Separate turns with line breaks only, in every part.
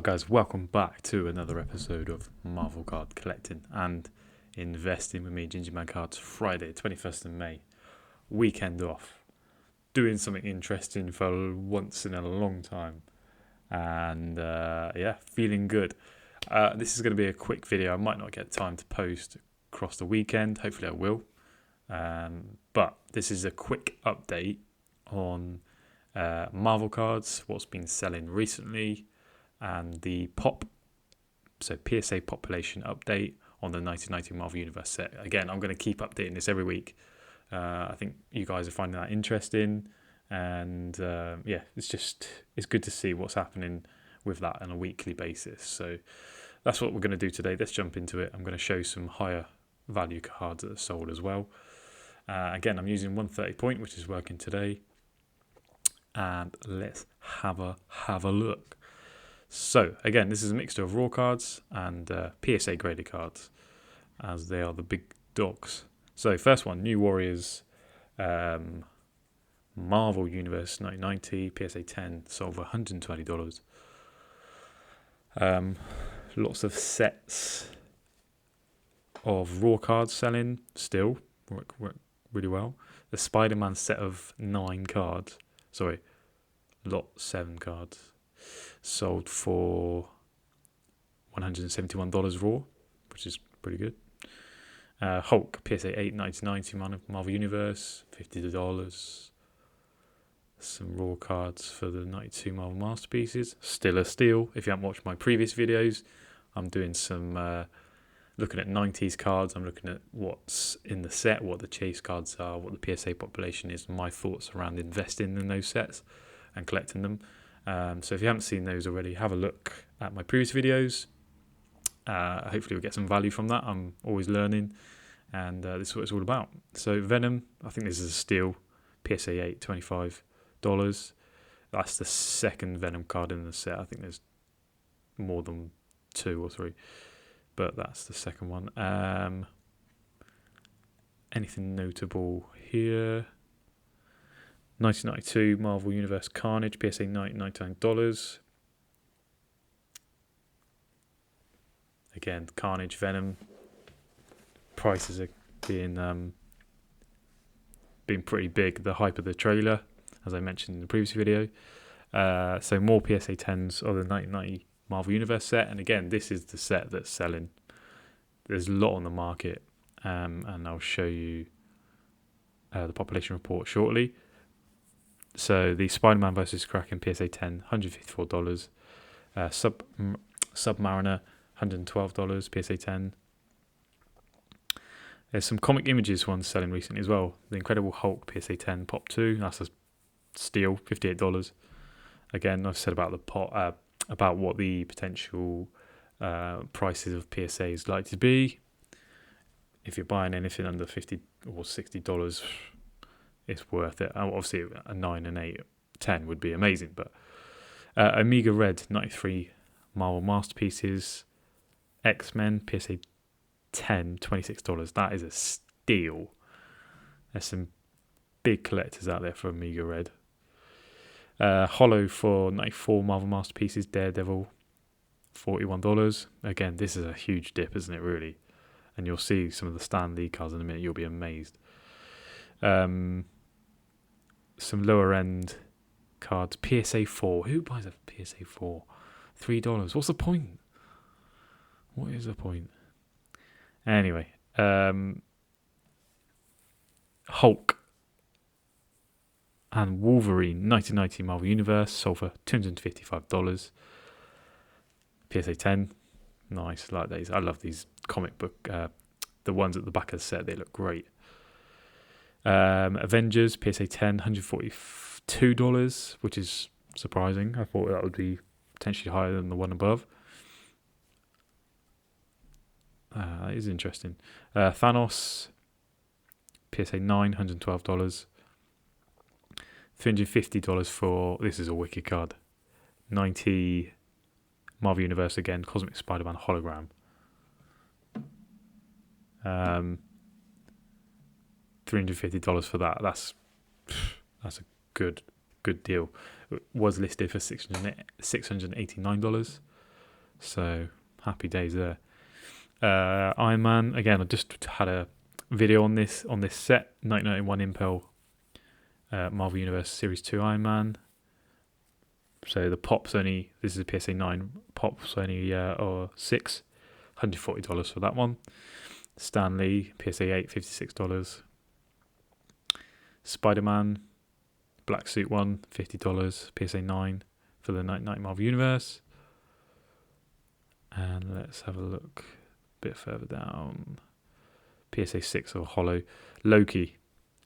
Guys, welcome back to another episode of Marvel Card Collecting and Investing with me, Ginger Man Cards. Friday, 21st of May, weekend off, doing something interesting for once in a long time, and feeling good. This is going to be a quick video. I might not get time to post across the weekend. Hopefully I will, but this is a quick update on Marvel cards, what's been selling recently, and the PSA population update on the 1990 Marvel Universe set. Again, I'm going to keep updating this every week. I think you guys are finding that interesting, and it's good to see what's happening with that on a weekly basis. So that's what we're going to do today. Let's jump into it. I'm going to show some higher value cards that are sold as well. Again, I'm using 130 point, which is working today, and let's have a look. So again, this is a mixture of raw cards and PSA graded cards, as they are the big dogs. So first one, New Warriors, Marvel Universe 1990, PSA 10, sold for $120. Lots of sets of raw cards selling still, work really well. The Spider-Man set of 9 cards, lot 7 cards, sold for $171 raw, which is pretty good. Hulk PSA 8 1990 Marvel Universe, $50. Some raw cards for the 92 Marvel Masterpieces, still a steal. If you haven't watched my previous videos, I'm doing some looking at 90s cards. I'm looking at what's in the set, what the chase cards are, what the PSA population is, my thoughts around investing in those sets and collecting them. So if you haven't seen those already, have a look at my previous videos. Hopefully you'll get some value from that. I'm always learning, and this is what it's all about. So Venom, I think this is a steal. PSA 8, $25. That's the second Venom card in the set. I think there's more than 2 or 3, but that's the second one. Anything notable here? 1992 Marvel Universe Carnage, PSA $99. Again, Carnage, Venom. Prices are being pretty big. The hype of the trailer, as I mentioned in the previous video. So more PSA 10s of the 1990 Marvel Universe set. And again, this is the set that's selling. There's a lot on the market, and I'll show you the population report shortly. So the Spider-Man vs. Kraken PSA 10, $154. Submariner, $112, PSA 10. There's some Comic Images ones selling recently as well. The Incredible Hulk PSA 10 Pop 2, that's a steal, $58. Again, I've said about the about what the potential prices of PSA is likely to be. If you're buying anything under $50 or $60, it's worth it. Obviously, a 9 and 8, 10 would be amazing, but Omega Red 93 Marvel Masterpieces, X-Men PSA 10, $26. That is a steal. There's some big collectors out there for Omega Red. Hollow for 94 Marvel Masterpieces, Daredevil, $41. Again, this is a huge dip, isn't it, really? And you'll see some of the Stan Lee cards in a minute. You'll be amazed. Some lower end cards. PSA 4. Who buys a PSA 4? $3. What's the point? What is the point? Anyway, Hulk and Wolverine 1990 Marvel Universe sold for $255. PSA 10. Nice, like these. I love these comic book, the ones at the back of the set. They look great. Avengers PSA 10, $142, which is surprising. I thought that would be potentially higher than the one above. That is interesting. Thanos PSA 9, $112. $350 for, this is a wicked card, 90 Marvel Universe again, Cosmic Spider-Man hologram. $350 for that. That's a good deal. It was listed for $689. So happy days there. Iron Man, again, I just had a video on this set, 1991 Impel Marvel Universe Series 2 Iron Man. So the pop's only, this is a PSA 9, pop's only or $6, $140 for that one. Stan Lee, PSA 8, $56. Spider-Man, black suit one, $50, PSA 9 for the 1990 Marvel Universe. And let's have a look a bit further down. PSA 6 or hollow. Loki.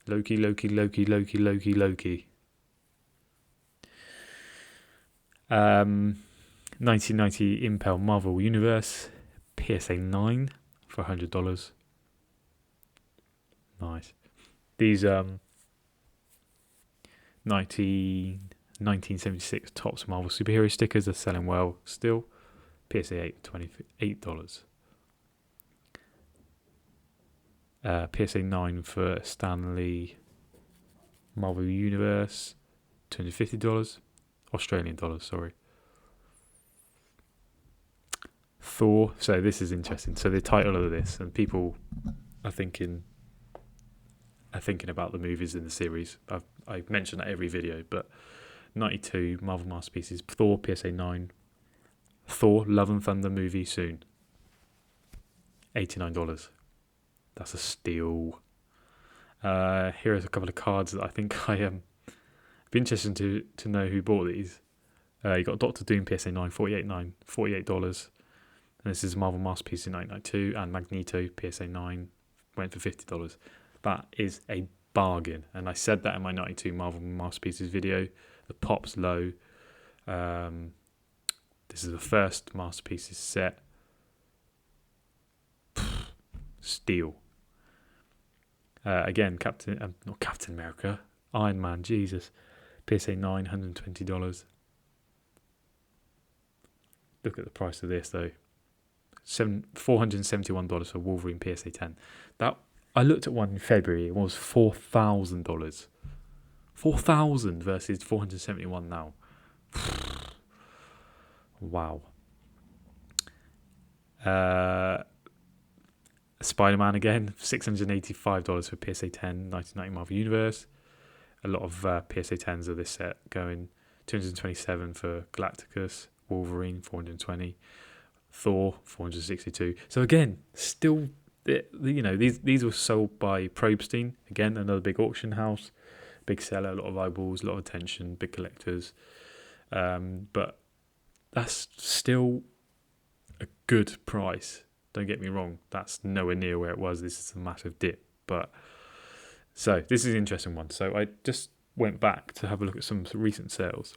1990 Impel Marvel Universe, PSA 9 for $100. Nice. These 1976 Topps Marvel superhero stickers are selling well still. PSA 8, $28. PSA 9 for Stan Lee Marvel Universe, $250. Australian dollars, sorry. Thor. So this is interesting. So the title of this, and people are thinking about the movies in the series. I mention that every video, but 92 Marvel Masterpieces, Thor, PSA 9, Thor, Love and Thunder movie soon, $89. That's a steal. Here are a couple of cards that I think I am. Be interesting to know who bought these. You got Doctor Doom PSA 9, $48. And this is Marvel Masterpiece in 1992, and Magneto PSA 9 went for $50. That is a bargain, and I said that in my 92 Marvel Masterpieces video. The pop's low. This is the first Masterpieces set. Steal. Again, not Captain America, Iron Man, Jesus. PSA 9, $120. Look at the price of this though. $471 for Wolverine PSA 10. That I looked at one in February. It was $4,000. $4,000 versus $471 now. Wow. Spider-Man again, $685 for PSA 10, 1990 Marvel Universe. A lot of PSA 10s of this set going. $227 for Galacticus, Wolverine, $420, Thor, $462. So again, still, these were sold by Probstein. Again, another big auction house, big seller, a lot of eyeballs, a lot of attention, big collectors. But that's still a good price. Don't get me wrong, that's nowhere near where it was. This is a massive dip. But so this is an interesting one. So I just went back to have a look at some recent sales.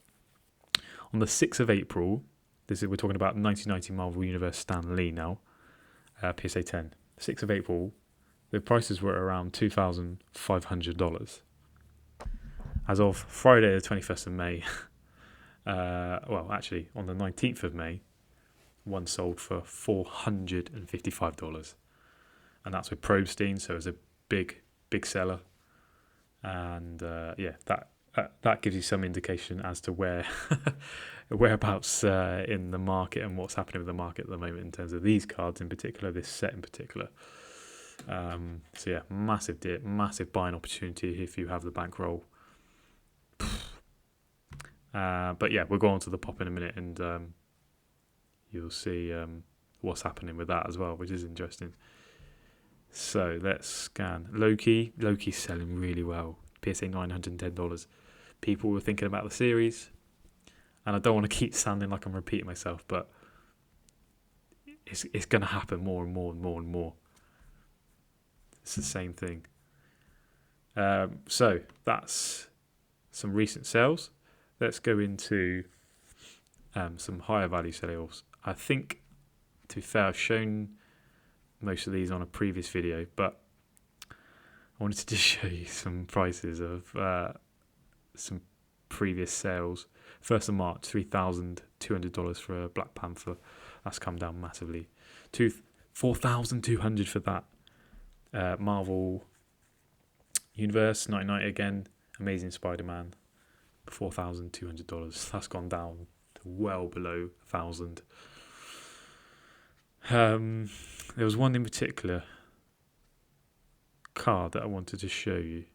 On the 6th of April, we're talking about 1990 Marvel Universe Stan Lee now, PSA 10. 6th of April, the prices were around $2,500. As of Friday the 21st of May, actually on the 19th of May, one sold for $455. And that's with Probstein, so it's a big seller. And that gives you some indication as to whereabouts in the market and what's happening with the market at the moment in terms of these cards in particular, this set in particular. Massive dip, massive buying opportunity if you have the bankroll. We'll go on to the pop in a minute, and you'll see what's happening with that as well, which is interesting. So let's scan Loki. Loki's selling really well. PSA $910. People were thinking about the series, and I don't want to keep sounding like I'm repeating myself, but it's going to happen more and more and more and more. It's the same thing. So that's some recent sales. Let's go into some higher value sales. I think, to be fair, I've shown most of these on a previous video, but I wanted to just show you some prices of some previous sales. 1st of March, $3,200 for a Black Panther. That's come down massively. $4,200 for that. Marvel Universe 1990 again. Amazing Spider-Man. $4,200. That's gone down to well below $1,000. There was one in particular card that I wanted to show you.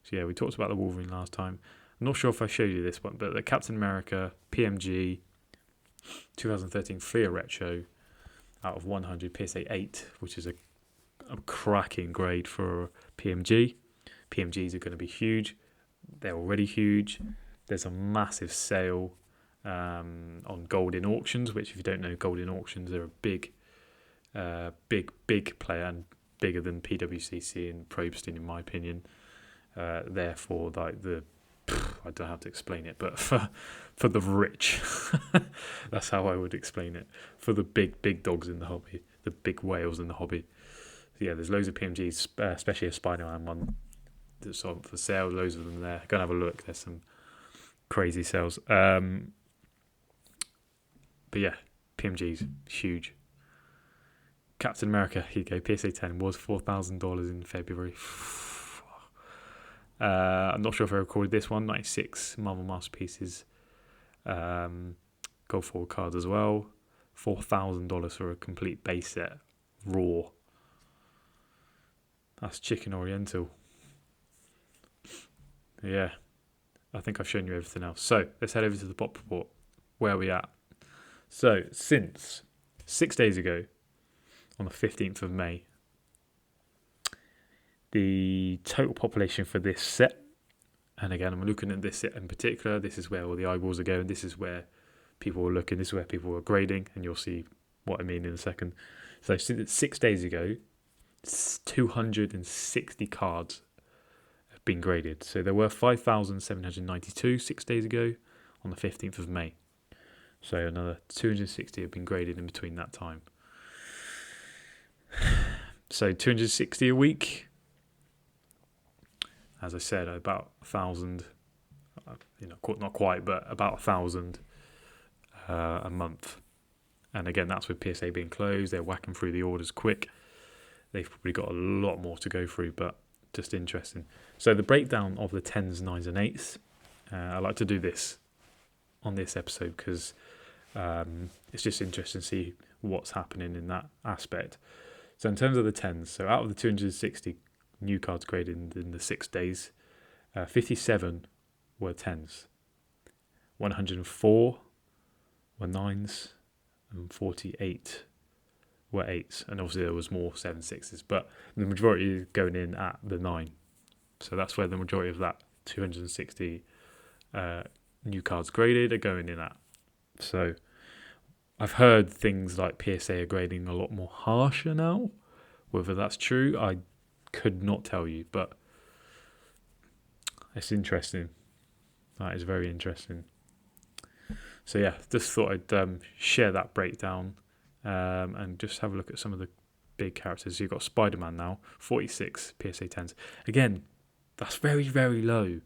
So yeah, we talked about the Wolverine last time. I'm not sure if I showed you this one, but the Captain America PMG 2013 Fleer Retro out of 100 PSA 8, which is a cracking grade for PMG. PMGs are going to be huge. They're already huge. There's a massive sale on Golden Auctions, which, if you don't know, Golden Auctions are a big player and bigger than PWCC and Probestein, in my opinion. Therefore, like I don't know how to explain it, but for the rich, that's how I would explain it. For the big dogs in the hobby, the big whales in the hobby. So yeah, there's loads of PMGs, especially a Spider-Man one that's on for sale. Loads of them there. Go and have a look. There's some crazy sales. But yeah, PMGs huge. Captain America, here you go. PSA 10 was $4,000 in February. I'm not sure if I recorded this one. 96 Marvel Masterpieces gold forward cards as well. $4,000 for a complete base set, raw. That's chicken oriental. Yeah, I think I've shown you everything else. So let's head over to the pop report. Where are we at? So since 6 days ago, on the 15th of May, the total population for this set, and again, I'm looking at this set in particular, this is where all the eyeballs are going, this is where people are looking, this is where people are grading, and you'll see what I mean in a second. So since 6 days ago, 260 cards have been graded. So there were 5,792 6 days ago on the 15th of May. So another 260 have been graded in between that time. So 260 a week. As I said, about 1,000, not quite, but about 1,000 a month. And again, that's with PSA being closed. They're whacking through the orders quick. They've probably got a lot more to go through, but just interesting. So the breakdown of the 10s, 9s and 8s, I like to do this on this episode because it's just interesting to see what's happening in that aspect. So in terms of the 10s, so out of the 260 new cards graded in the 6 days, 57 were 10s, 104 were 9s, and 48 were 8s. And obviously there was more 7 6s, but the majority is going in at the 9. So that's where the majority of that 260 new cards graded are going in at. So I've heard things like PSA are grading a lot more harsher now. Whether that's true, I could not tell you, but it's interesting. That is very interesting. So yeah, just thought I'd share that breakdown and just have a look at some of the big characters. You've got Spider-Man now, 46 PSA 10s. Again, that's very, very low.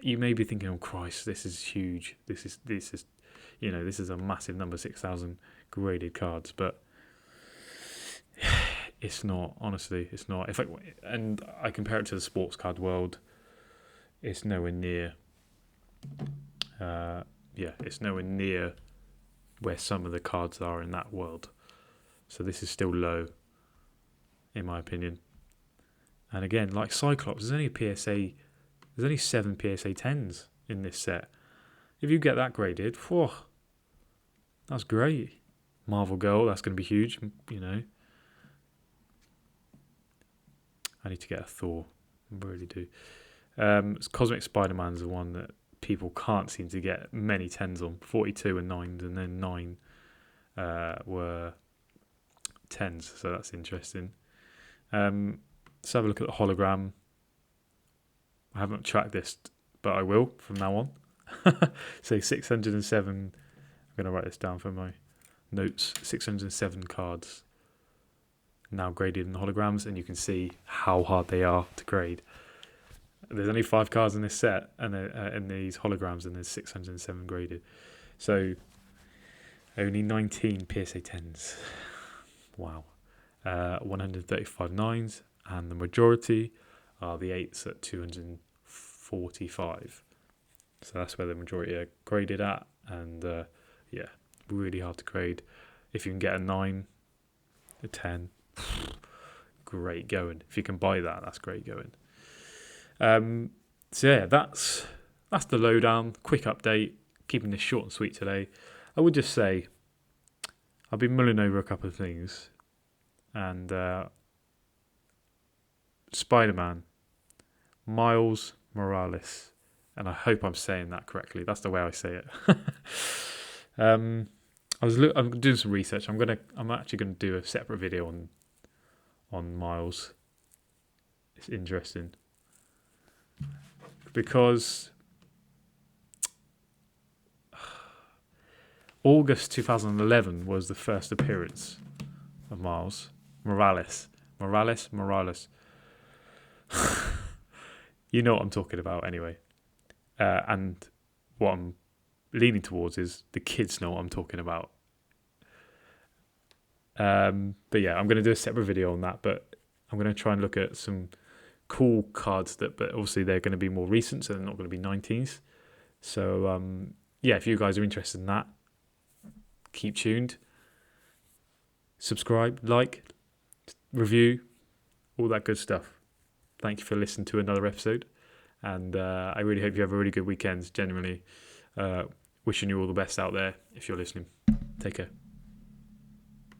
You may be thinking, oh Christ, this is huge. This is this is a massive number, 6,000 graded cards, but it's not. Honestly, it's not. And I compare it to the sports card world, it's nowhere near. It's nowhere near where some of the cards are in that world. So this is still low, in my opinion. And again, like Cyclops, there's only 7 PSA 10s in this set. If you get that graded, whew, that's great. Marvel Girl, that's going to be huge, I need to get a Thor, I really do. Cosmic Spider-Man's the one that people can't seem to get many 10s on. 42 and 9s, and then 9 were 10s, so that's interesting. Let's have a look at the hologram. I haven't tracked this, but I will from now on. So 607, I'm going to write this down for my notes, 607 cards now graded in the holograms, and you can see how hard they are to grade. There's only 5 cards in this set, and in these holograms, and there's 607 graded. So only 19 PSA 10s. Wow. 135 9s, and the majority are the 8s at 245. So that's where the majority are graded at, and really hard to grade. If you can get a 9, a 10, great going. If you can buy that, that's great going. So yeah, that's the lowdown. Quick update. Keeping this short and sweet today. I would just say I've been mulling over a couple of things, and Spider-Man, Miles Morales, and I hope I'm saying that correctly. That's the way I say it. I'm doing some research. I'm actually gonna do a separate video on Miles. It's interesting because August 2011 was the first appearance of Miles Morales. You know what I'm talking about anyway. And what I'm leaning towards is the kids know what I'm talking about. But yeah, I'm going to do a separate video on that, but I'm going to try and look at some cool cards but obviously they're going to be more recent, so they're not going to be 19s. So yeah, if you guys are interested in that, keep tuned. Subscribe, like, review, all that good stuff. Thank you for listening to another episode, and I really hope you have a really good weekend. Generally, wishing you all the best out there if you're listening. Take care.